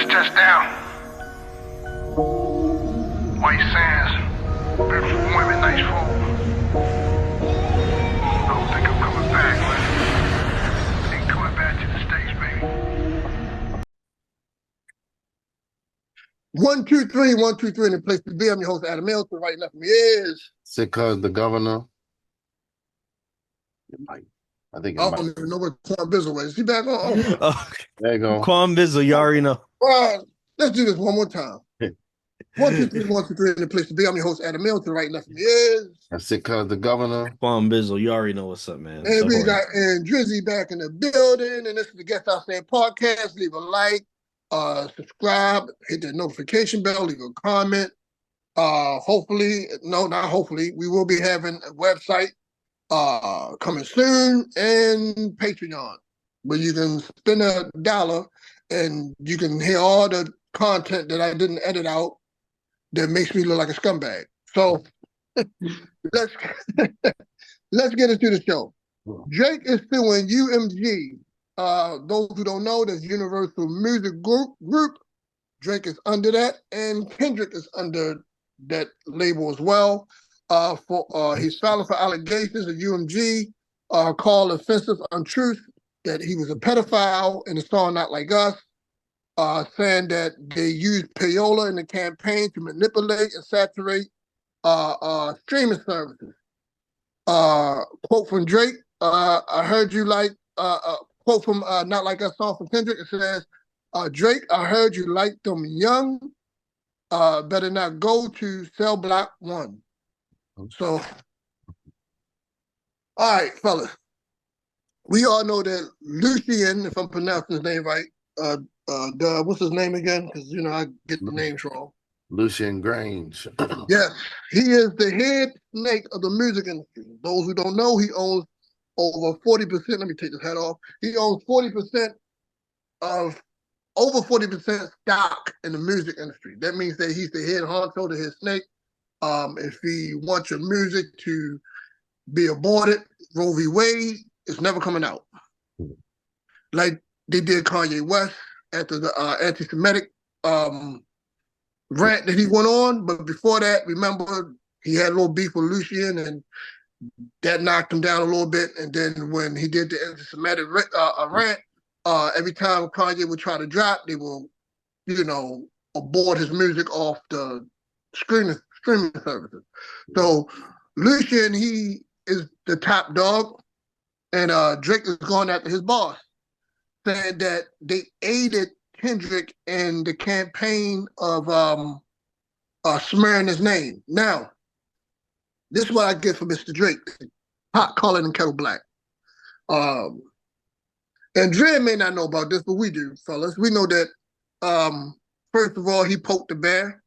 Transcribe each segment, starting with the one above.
Test down. White sands, beautiful women, nice food. I don't think I'm coming back, man. Ain't coming back to the States, baby. 1, 2, 3, 1, 2, 3 in the place to be. I'm your host, Adam Mills. Right left me is. Because the governor. It might. I think it I might. don't even know what Quan Bizzle is. Is he back on? Oh, There you go. Quan Bizzle, you already know. Let's do this one more time. 1, 2, 3 in the place to be. I'm your host, Adam Mills. Right left me is. That's because the governor. Quan Bizzle, you already know what's up, man. And we got Drizzy back in the building. And this is the Guest House Saying podcast. Leave a like, subscribe, hit the notification bell, leave a comment. Hopefully, no, not hopefully, we will be having a website coming soon, and Patreon, where you can spend $1 and you can hear all the content that I didn't edit out that makes me look like a scumbag. So let's get into the show. Drake is suing UMG. Those who don't know, there's Universal Music Group. Drake is under that, and Kendrick is under that label as well. He's filing for allegations of UMG called offensive untruth, that he was a pedophile in the song Not Like Us, saying that they used payola in the campaign to manipulate and saturate streaming services. Quote from Drake, I heard you like, quote from Not Like Us song from Kendrick, it says, Drake, I heard you like them young, better not go to Cell Block 1. So, all right, fellas. We all know that Lucien, if I'm pronouncing his name right, what's his name again? Because, I get the names wrong. Lucien Grange. Yes, he is the head snake of the music industry. Those who don't know, he owns over 40%. Let me take this hat off. He owns 40% of over 40% stock in the music industry. That means that he's the head honcho, the head snake. If he wants your music to be aborted, Roe v. Wade, it's never coming out. Like they did Kanye West after the anti-Semitic rant that he went on. But before that, remember, he had a little beef with Lucien, and that knocked him down a little bit. And then when he did the anti-Semitic rant, every time Kanye would try to drop, they will, abort his music off the streaming services. So Lucien, he is the top dog, and Drake is going after his boss, saying that they aided Kendrick in the campaign of smearing his name. Now, this is what I get from Mr. Drake: hot calling and kettle black. And Dre may not know about this, but we do, fellas. We know that, first of all, he poked the bear.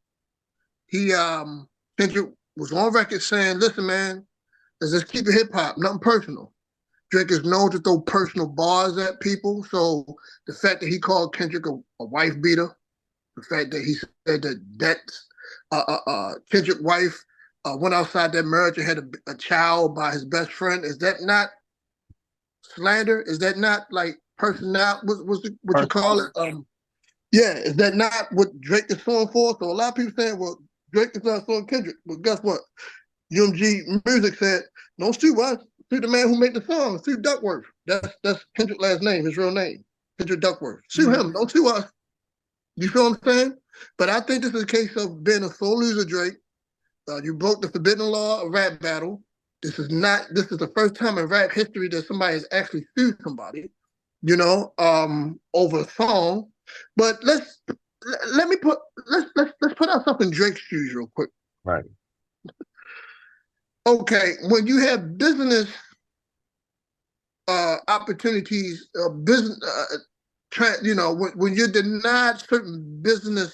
Kendrick was on record saying, listen, man, let's just keep it hip-hop, nothing personal. Drake is known to throw personal bars at people, so the fact that he called Kendrick a wife beater, the fact that he said that Kendrick's wife went outside their marriage and had a child by his best friend, is that not slander? Is that not like personality? What you call it? Yeah, is that not what Drake is suing for? So a lot of people saying, well, Drake is not suing Kendrick. But guess what? UMG Music said, don't sue us. Sue the man who made the song. Sue Duckworth. That's Kendrick's last name, his real name. Kendrick Duckworth. Sue him. Don't sue us. You feel what I'm saying? But I think this is a case of being a sore loser, Drake. You broke the forbidden law of rap battle. This is the first time in rap history that somebody has actually sued somebody, over a song. But let's put ourselves in Drake's shoes real quick. Right. Okay, when you have business opportunities, when you're denied certain business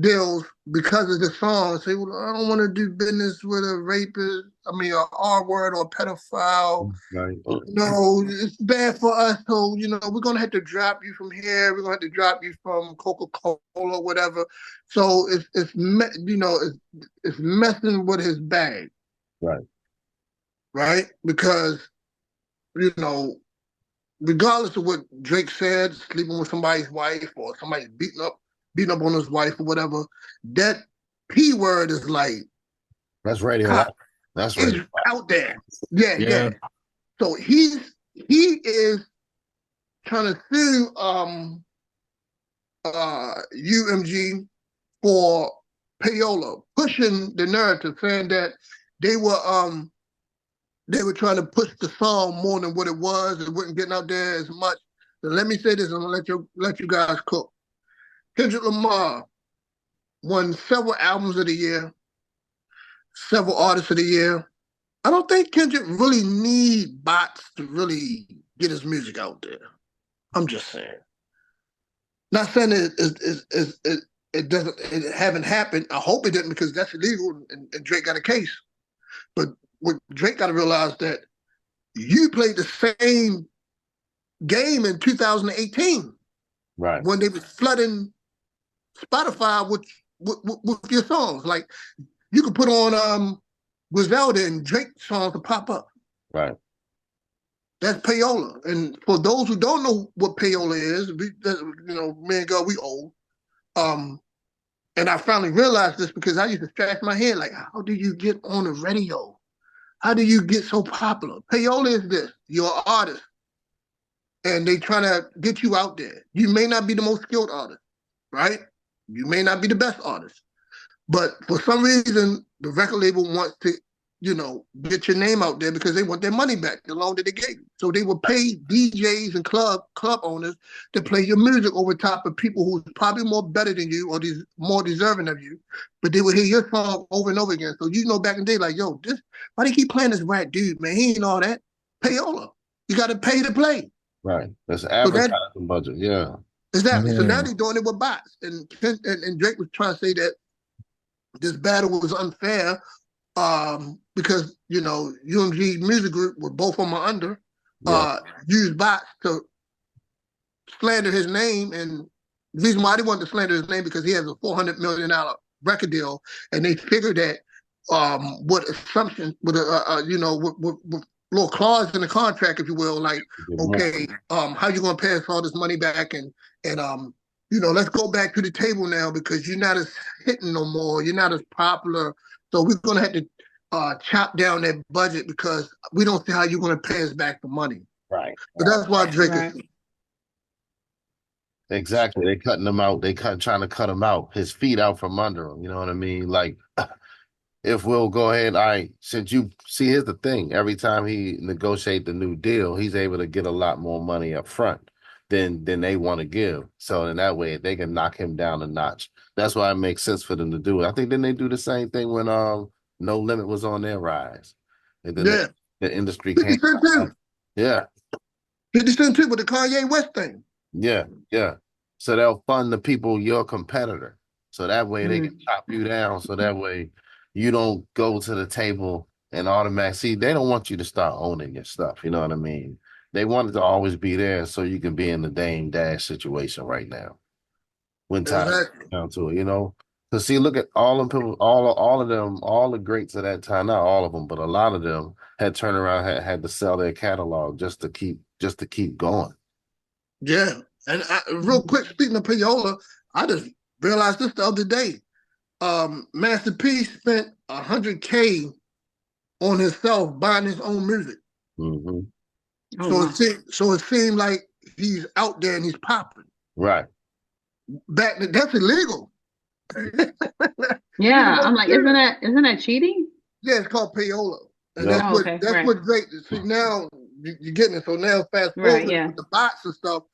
deals because of the song, say, well, I don't want to do business with a rapist, an R-word or a pedophile. Right. No, it's bad for us. So, we're going to have to drop you from here. We're going to have to drop you from Coca-Cola or whatever. So it's messing with his bag. Right. Right? Because, regardless of what Drake said, sleeping with somebody's wife or somebody beating up on his wife or whatever, that P word is like That's radioactive. That's it's radioactive. out there. Yeah, Yeah. yeah. So he is trying to sue UMG for payola, pushing the narrative, saying that they were trying to push the song more than what it was. It wasn't getting out there as much. So let me say this, and I'm gonna let you guys cook. Kendrick Lamar won several albums of the year, several artists of the year. I don't think Kendrick really need bots to really get his music out there. I'm just saying. Not saying it doesn't, it haven't happened. I hope it didn't because that's illegal and Drake got a case. But what Drake got to realize that you played the same game in 2018, Right. when they was flooding Spotify with your songs. Like you could put on Griselda and Drake songs to pop up. Right. That's payola. And for those who don't know what payola is, me and God, we old. And I finally realized this because I used to scratch my head like, how do you get on the radio? How do you get so popular? Payola is this: you're an artist, and they trying to get you out there. You may not be the most skilled artist, right? You may not be the best artist, but for some reason, the record label wants to, get your name out there because they want their money back, the loan that they gave you. So they will pay DJs and club owners to play your music over top of people who's probably more better than you or more deserving of you, but they will hear your song over and over again. So back in the day, like, yo, why do you keep playing this white dude, man? He ain't all that. Payola. You got to pay to play. Right. That's advertising budget. Yeah. Exactly. So now they're doing it with bots. And Drake was trying to say that this battle was unfair because, UMG Music Group, with both of them are under, used bots to slander his name. And the reason why they wanted to slander his name because he has a $400 million record deal. And they figured that with assumptions, with little clause in the contract, if you will, like, okay, how you gonna pay us all this money back, and let's go back to the table now because you're not as hitting no more, you're not as popular, so we're gonna have to chop down that budget because we don't see how you're gonna pay us back the money. Right. So that's why Drake is. Exactly. They cutting him out. Trying to cut him out, his feet out from under him. You know what I mean? Like, if we'll go ahead, since you see, here's the thing: every time he negotiate the new deal, he's able to get a lot more money up front than they want to give. So in that way, they can knock him down a notch. That's why it makes sense for them to do it. I think then they do the same thing when No Limit was on their rise. And then the industry 50 came. Cent too. Yeah. 50 Cent too with the Kanye West thing. Yeah, yeah. So they'll fund the people, your competitor. So that way they can chop you down. So that way you don't go to the table and automatically see, they don't want you to start owning your stuff. You know what I mean? They want it to always be there so you can be in the Dame Dash situation right now. When time down to it, Because see, look at all them people, all of them, all the greats of that time, not all of them, but a lot of them had turned around, had to sell their catalog just to keep going. Yeah. And real quick, speaking of payola, I just realized this the other day. Master P spent $100K on himself buying his own music. Mm-hmm. So it seemed like he's out there and he's popping. Right. That's illegal. Yeah, I'm like, isn't that cheating? Yeah, it's called payola, and Yeah. that's what Drake. See, now you're getting it. So now fast forward with the bots and stuff.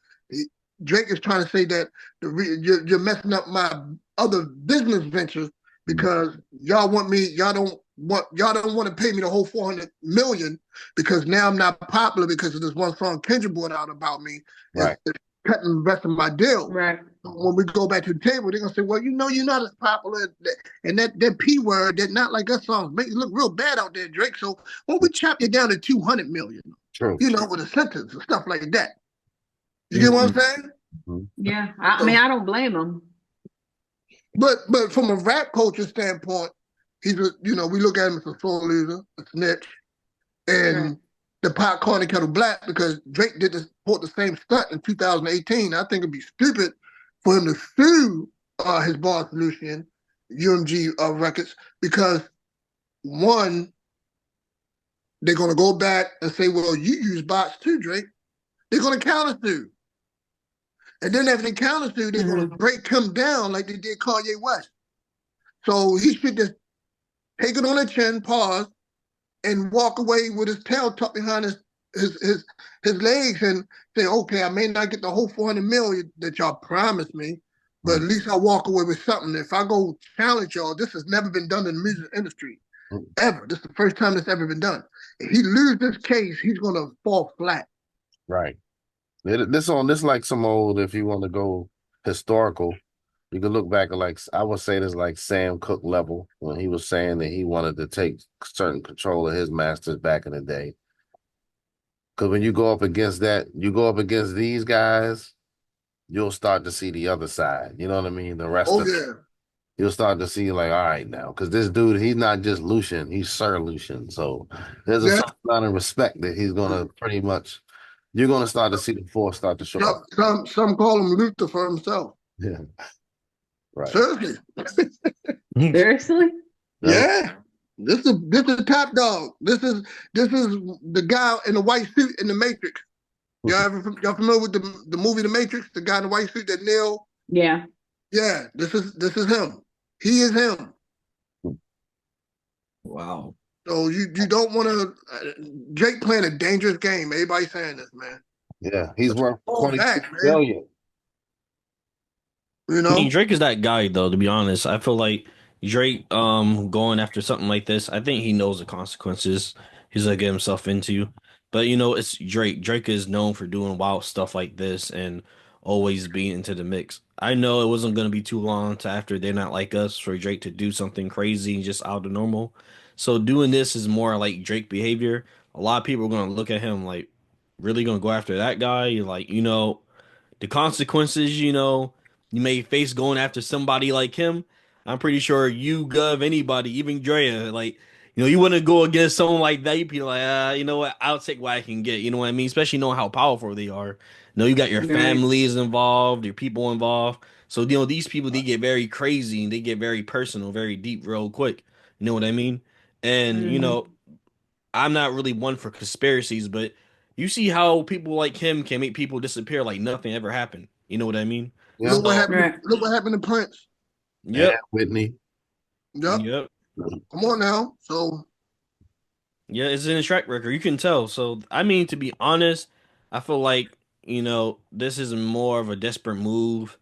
Drake is trying to say that you're messing up my other business ventures because y'all don't want to pay me the whole $400 million because now I'm not popular because of this one song Kendrick brought out about me. Right. It's cutting the rest of my deal. Right. When we go back to the table, they're gonna say, "Well, you're not as popular," and that P word, that not like us songs make you look real bad out there, Drake. So when we chop you down to 200 million, true, with a sentence and stuff like that. You get what I'm saying? Mm-hmm. Yeah, I mean, I don't blame him. But from a rap culture standpoint, we look at him as a soul loser, a snitch, and the pot calling the kettle black because Drake pulled the same stunt in 2018. I think it'd be stupid for him to sue his boss Lucian, UMG Records, because one, they're gonna go back and say, well, you use bots too, Drake. They're gonna counter sue. And then after they counter sue, they're gonna break him down like they did Kanye West. So he should just take it on the chin, pause, and walk away with his tail tucked behind his legs and say, okay, I may not get the whole 400 million that y'all promised me, but at least I walk away with something. If I go challenge y'all, this has never been done in the music industry, ever. This is the first time this ever been done. If he loses this case, he's gonna fall flat. Right. This like some old, if you want to go historical, you can look back at I would say this like Sam Cooke level when he was saying that he wanted to take certain control of his masters back in the day. Because when you go up against that, you go up against these guys, you'll start to see the other side. You know what I mean? The rest of it. You'll start to see like, all right now, because this dude, he's not just Lucian, he's Sir Lucian. So there's a certain amount of respect that he's gonna pretty much. You're gonna start to see the force start to show up. Some call him Luther for himself. Yeah. Right. Seriously. Seriously? Yeah. This is top dog. This is the guy in the white suit in the Matrix. Y'all familiar with the movie The Matrix? The guy in the white suit that Neo. Yeah. Yeah. This is him. He is him. Wow. So you don't want to. Drake playing a dangerous game. Everybody's saying this, man. Yeah, he's worth $22 billion. You know, I mean, Drake is that guy, though. To be honest, I feel like Drake, going after something like this, I think he knows the consequences he's gonna get himself into. But it's Drake. Drake is known for doing wild stuff like this and always being into the mix. I know it wasn't gonna be too long to after They're Not Like Us for Drake to do something crazy just out of the normal. So doing this is more like Drake behavior. A lot of people are gonna look at him like, really gonna go after that guy? Like, the consequences, you may face going after somebody like him. I'm pretty sure you, Gov, anybody, even Drea, like, you wouldn't go against someone like that. You'd be like, you know what? I'll take what I can get. You know what I mean? Especially knowing how powerful they are. You got your families involved, your people involved. So, these people, they get very crazy and they get very personal, very deep real quick. You know what I mean? And, I'm not really one for conspiracies, but you see how people like him can make people disappear like nothing ever happened. You know what I mean? Yeah. Look what happened to Prince. Yep. Yeah, Whitney. Yep. Come on now. So. Yeah, it's in his track record. You can tell. So, I mean, to be honest, I feel like, this is more of a desperate move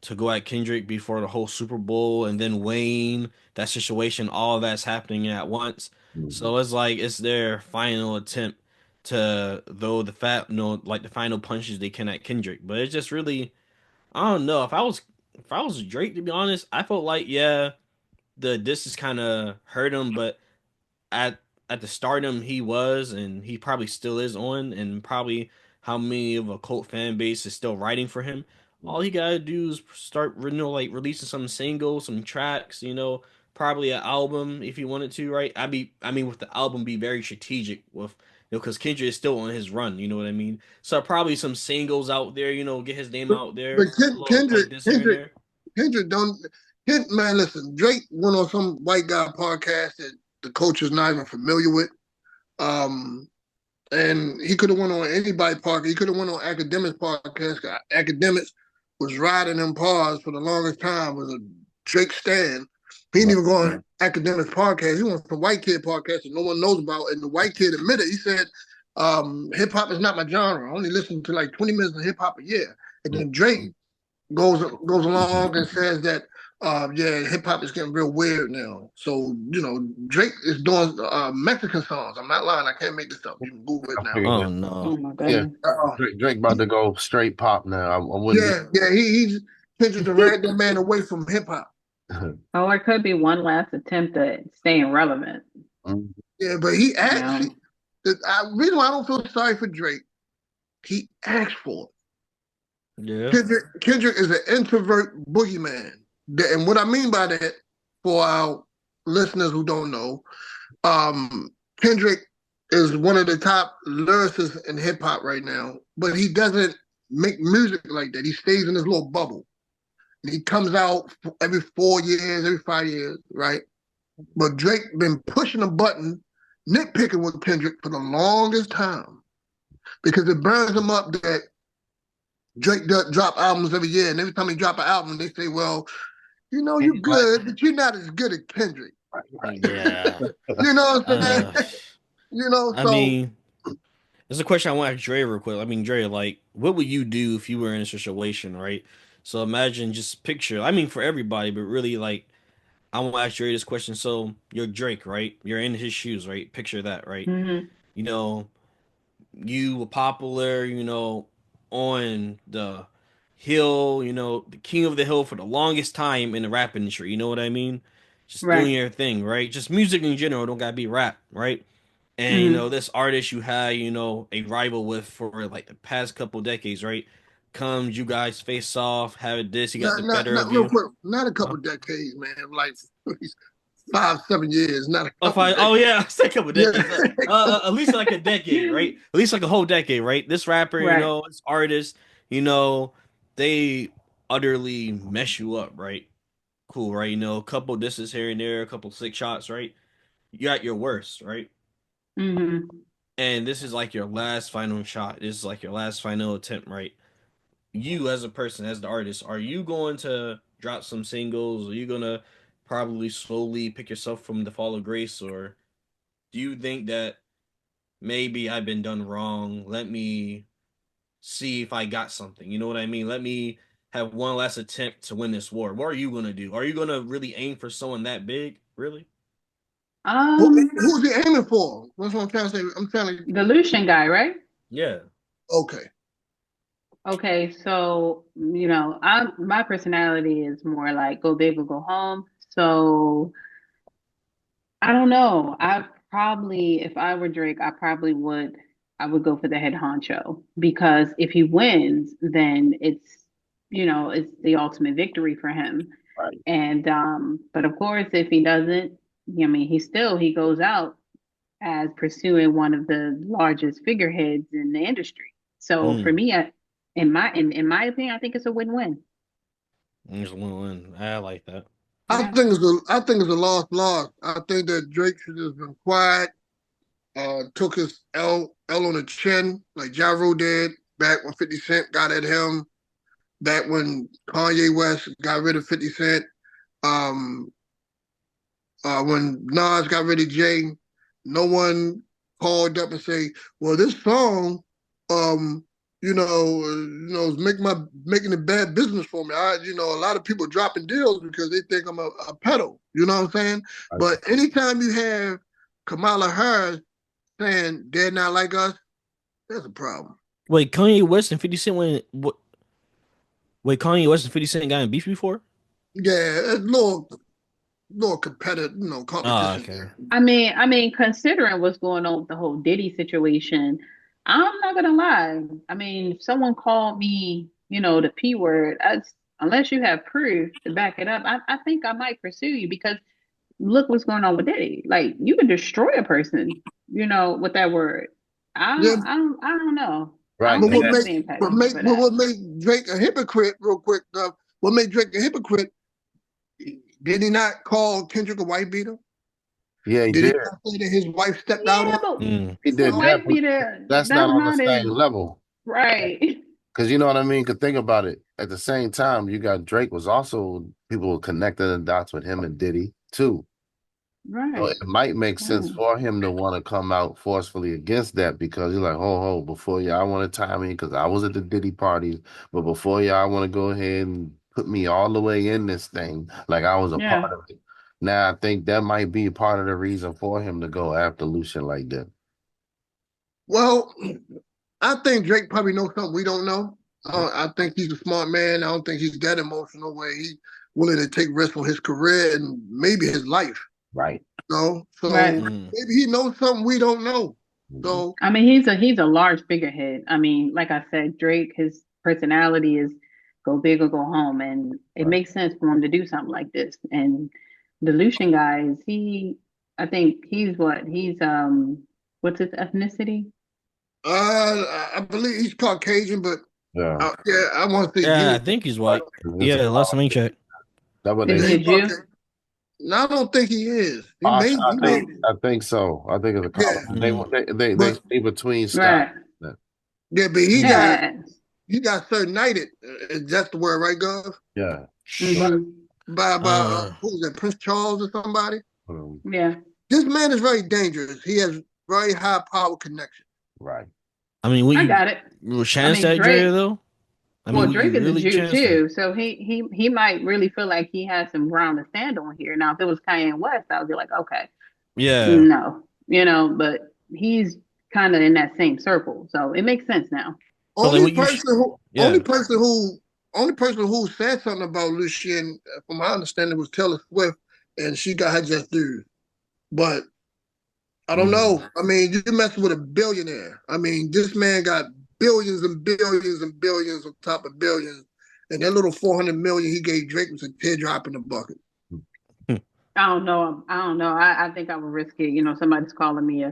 to go at Kendrick before the whole Super Bowl and then Wayne, that situation, all of that's happening at once. So it's like it's their final attempt to throw the final punches they can at Kendrick. But it's just really, I don't know. If I was Drake, to be honest, I felt like the diss is kind of hurt him, but at the stardom he was and he probably still is on, and probably how many of a cult fan base is still writing for him. All he gotta do is start, releasing some singles, some tracks, probably an album if he wanted to, right? I mean, with the album, be very strategic with, because Kendrick is still on his run, you know what I mean? So probably some singles out there, get his name out there. But Kendrick man, listen, Drake went on some white guy podcast that the coach is not even familiar with. And he could have went on anybody podcast. He could have went on Academics podcast. Academics was riding them paws for the longest time, was a Drake stan. He didn't even go on Academics podcast. He went on some white kid podcast that no one knows about. And the white kid admitted, he said, hip hop is not my genre. I only listen to like 20 minutes of hip hop a year. And then Drake goes along and says that hip hop is getting real weird now. So, Drake is doing Mexican songs. I'm not lying. I can't make this up. You can Google it now. Oh no! Oh my goodness. Yeah, Drake about to go straight pop now. I wouldn't. He's trying to drag that man away from hip hop. Or it could be one last attempt at staying relevant. Yeah, but he asked. The reason why I don't feel sorry for Drake, he asked for it. Yeah. Kendrick is an introvert boogeyman. And what I mean by that, for our listeners who don't know, Kendrick is one of the top lyricists in hip hop right now, but he doesn't make music like that. He stays in his little bubble. And he comes out every 4 years, every 5 years, right? But Drake been pushing a button, nitpicking with Kendrick for the longest time because it burns him up that Drake drop albums every year, and every time he drop an album, they say, "Well, you know, you good, but you're not as good as Kendrick." Yeah. You know what I'm saying? Uh, You know, I so mean, there's a question I want to ask Dre real quick. I mean, Dre, like, what would you do if you were in a situation, right? So imagine, just picture. I mean, for everybody, but really, like, I want to ask Dre this question. So you're Drake, right? You're in his shoes, right? Picture that, right? Hmm. You know, you were popular, on the hill, the king of the hill for the longest time in the rap industry. You know what I mean? Just doing Right. your thing, right? Just music in general, don't gotta be rap, right? And Hmm. this artist you had, a rival with for like the past couple decades, right? Comes, you guys face off, have this, he got the better not of real you. quick, not a Huh? couple decades, man. Like 5, 7 years, not a Oh, couple fine. decades. Oh yeah, I said a couple Yeah, decades. At least like a decade, right? At least like a whole decade, right? This rapper, Right. this artist, you know, they utterly mess you up, right? Cool, right? A couple disses here and there, a couple slick shots, right? You got your worst, right? Hmm. And this is like your last final shot. This is like your last final attempt, right? You as a person, as the artist, are you going to drop some singles? Are you gonna probably slowly pick yourself from the fall of grace, or do you think that maybe I've been done wrong? Let me see if I got something. You know what I mean? Let me have one last attempt to win this war. What are you gonna do? Are you gonna really aim for someone that big? Really? Um, who's he aiming for? That's what I'm trying to say. I'm trying to. the Lucian guy, right? Yeah. Okay, Okay, so I my personality is more like go big or go home. So I don't know. I probably, if I were Drake, I would go for the head honcho because if he wins, then it's the ultimate victory for him. Right. And but of course, if he doesn't, I mean, he goes out as pursuing one of the largest figureheads in the industry. So for Mm. me, in my opinion, I think it's a win-win. There's a win-win. I like that. Yeah. I think it's a loss. I think that Drake should have been quiet. Took his L on the chin like Ja Rule did back when 50 Cent got at him. Back when Kanye West got rid of 50 Cent. Um, when Nas got rid of Jay, no one called up and say, "Well, this song, um, is making it bad business for me." A lot of people dropping deals because they think I'm a peddle. You know what I'm saying? Right. But anytime you have Kamala Harris saying they're not like us, that's a problem. Wait, Kanye West and 50 Cent went what? Wait, Kanye West and 50 Cent got in beef before? Yeah, it's a little competitive, Oh, competition okay. there. I mean, considering what's going on with the whole Diddy situation, I'm not gonna lie. I mean, if someone called me, the P word, unless you have proof to back it up, I think I might pursue you because look what's going on with Diddy. Like you can destroy a person, with that word. Yeah, I don't know. I Right. don't but And think what that, he's make the impact what make for what that. what made Drake a hypocrite, real quick? What made Drake a hypocrite? Did he not call Kendrick a white beater? yeah, he Did he did. not say that his wife stepped out Yeah, on but Mm. He the did him? that, white but beater, that's not that's on the not same his level. right. Because you know what I mean? Because think about it. At the same time, you got Drake was also people connecting the dots with him and Diddy too. So Right. it might make sense Right. for him to want to come out forcefully against that because he's like, ho, before y'all want to tie me, because I was at the Diddy parties, but before y'all want to go ahead and put me all the way in this thing, like I was a Yeah. part of it. Now I think that might be part of the reason for him to go after Lucian like that. Well, I think Drake probably knows something we don't know. I think he's a smart man. I don't think he's that emotional where he's willing to take risks on his career and maybe his life. Right. So Right. Mm. maybe he knows something we don't know. Mhm. So I mean, he's a large figurehead. I mean, like I said, Drake, his personality is go big or go home, and it Right. makes sense for him to do something like this. And the Lucian guy is I think he's what? He's What's his ethnicity? I believe he's Caucasian, but Yeah, yeah, I want to say Yeah, I Jewish. think he's white. it's Yeah, last time I checked. that what Is they. he a He's Jew? Caucasian. No, I don't think he is. Gosh, He may, I think so. I think it's a yeah, compliment. They but stay between Scott. Right. yeah, but Yeah. he got cernighted. Is that the word, right, Gov? Yeah. Mhm. By Uh, who was that, Prince Charles or somebody? Yeah. This man is very dangerous. He has very high power connection. Right. I mean, what I you got it. chance mean, that Dre Drake. though? I Well, mean, Drake you is a really Jew chance that? too, so he might really feel like he has some ground to stand on here. Now, if it was Kanye West, I would be like, okay, Yeah. no, but he's kind of in that same circle, so it makes sense now. But like, what you? Yeah. Only person who said something about Lucien, from my understanding, was Taylor Swift, and she got her just due. But I don't know. I mean, you're messing with a billionaire. I mean, this man got billions and billions and billions on top of billions, and that little 400 million he gave Drake was a teardrop in the bucket. I don't know. I think I would risk it. Somebody's calling me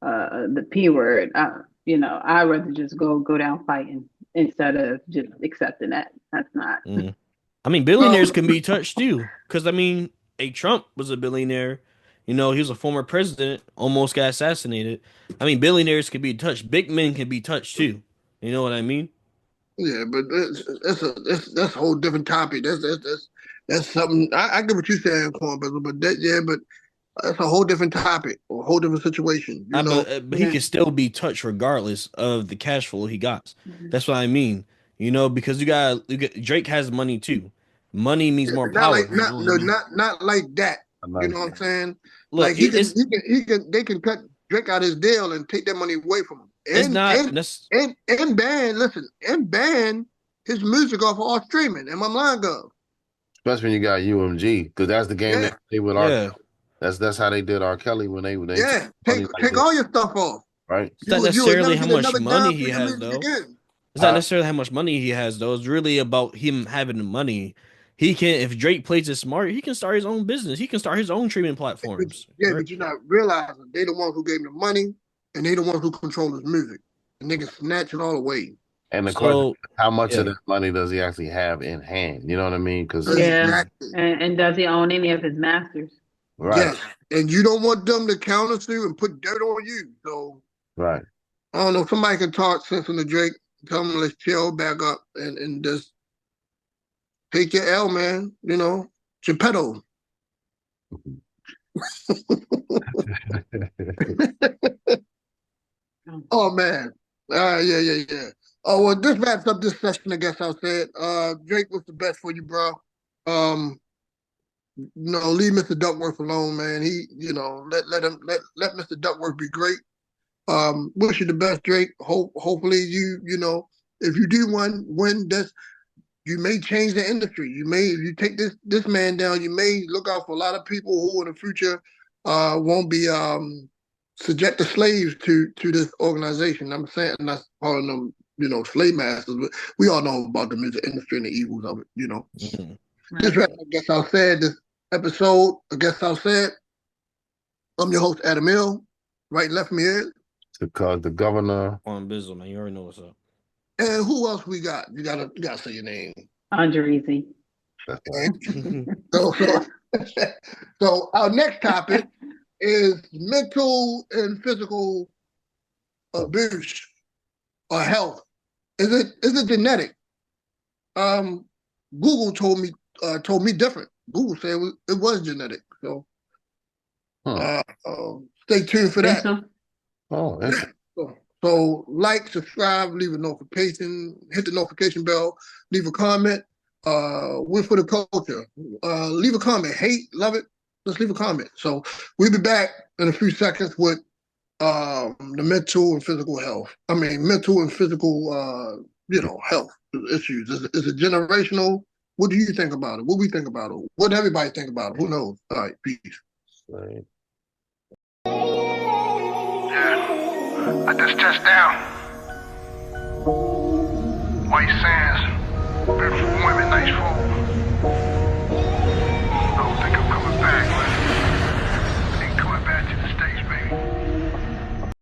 the P word. I'd rather just go down fighting instead of just accepting that. That's not. I mean, billionaires can be touched too. Because I mean, Trump was a billionaire. He was a former president, almost got assassinated. I mean, billionaires can be touched. Big men can be touched too. You know what I mean? Yeah, but that's a whole different topic. That's something. I get what you're saying, Cornbread, but that's a whole different topic, or a whole different situation. But he can still be touched regardless of the cash flow he got. That's what I mean. Because you got Drake has money too. Money means more not power. like not like that. You know what I'm saying? Look, like they can cut Drake out his deal and take that money away from him. And ban his music off all streaming. Am I lying, Gov? Especially when you got UMG, because that's the game that they with R. Yeah. That's how they did R. Kelly when they take all your stuff off. Right. It's not necessarily how much money he has though. It's not necessarily how much money he has though. It's really about him having the money. He can, if Drake plays it smart, he can start his own business. He can start his own streaming platforms. But you're not realizing they the ones who gave him the money, and they the ones who control his music, and they can snatch it all away. And the question, how much of that money does he actually have in hand? You know what I mean? Because and does he own any of his masters? Right. Yes, and you don't want them to counter sue and put dirt on you. So right. I don't know. Somebody can talk sense into Drake. Tell him let's chill back up and just take your L, man. Geppetto. Oh man. Yeah. Oh well, this wraps up this session. I guess I'll say it. Drake was the best for you, bro. Leave Mr. Duckworth alone, man. He, let Mr. Duckworth be great. Wish you the best, Drake. Hopefully you if you do win this, you may change the industry. If you take this man down, you may look out for a lot of people who in the future won't be subject to slaves to this organization. I'm saying not calling them, slave masters, but we all know about the music industry and the evils of it, Right. This I guess I'll say this episode. I guess I'll say it. I'm your host, Adam Hill. Right and left me is the governor. On Bizzle, man. You already know what's up. And who else we got? You gotta say your name. Andreezy. So our next topic is mental and physical abuse or health. Is it genetic? Google told me different. Google said it was genetic. So stay tuned for that. So like, subscribe, leave a notification, hit the notification bell, leave a comment. We're for the culture. Leave a comment. Hate, love it. Just leave a comment. So we'll be back in a few seconds with the mental and physical health. I mean, mental and physical, health issues. Is it generational? What do you think about it? What we think about it? What everybody think about it? Who knows? All right, peace. Right. I just touched down. White sands, beautiful women, nice food.